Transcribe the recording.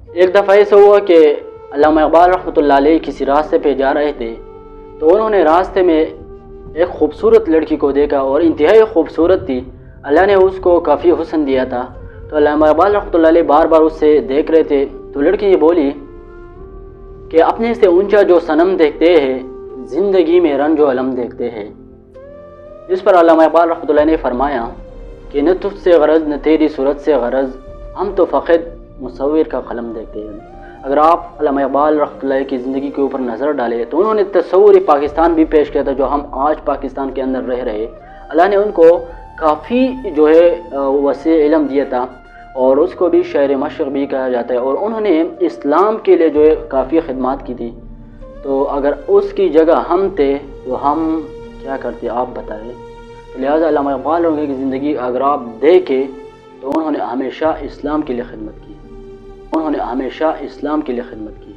ایک دفعہ ایسا ہوا کہ علامہ اقبال رحمۃ اللہ علیہ کسی راستے پہ جا رہے تھے، تو انہوں نے راستے میں ایک خوبصورت لڑکی کو دیکھا اور انتہائی خوبصورت تھی، اللہ نے اس کو کافی حسن دیا تھا۔ تو علامہ اقبال رحمۃ اللہ علیہ بار بار اس سے دیکھ رہے تھے، تو لڑکی یہ بولی کہ اپنے سے اونچا جو صنم دیکھتے ہیں، زندگی میں رنج و علم دیکھتے ہیں۔ اس پر علامہ اقبال رحمۃ اللہ نے فرمایا کہ نہ تجھ سے غرض نہ تیری صورت سے غرض، ہم تو فقط مصور کا قلم دیکھتے ہیں۔ اگر آپ علامہ اقبال رحمۃ اللہ کی زندگی کے اوپر نظر ڈالیں تو انہوں نے تصور پاکستان بھی پیش کیا تھا، جو ہم آج پاکستان کے اندر رہ رہے۔ اللہ نے ان کو کافی جو ہے وسیع علم دیا تھا، اور اس کو بھی شاعر مشرق بھی کہا جاتا ہے، اور انہوں نے اسلام کے لیے جو ہے کافی خدمات کی تھی۔ تو اگر اس کی جگہ ہم تھے تو ہم کیا کرتے آپ بتائیں۔ لہٰذا علامہ اقبال کی زندگی اگر آپ دیکھیں تو انہوں نے ہمیشہ اسلام کے لیے خدمت کی، انہوں نے ہمیشہ اسلام کے لیے خدمت کی۔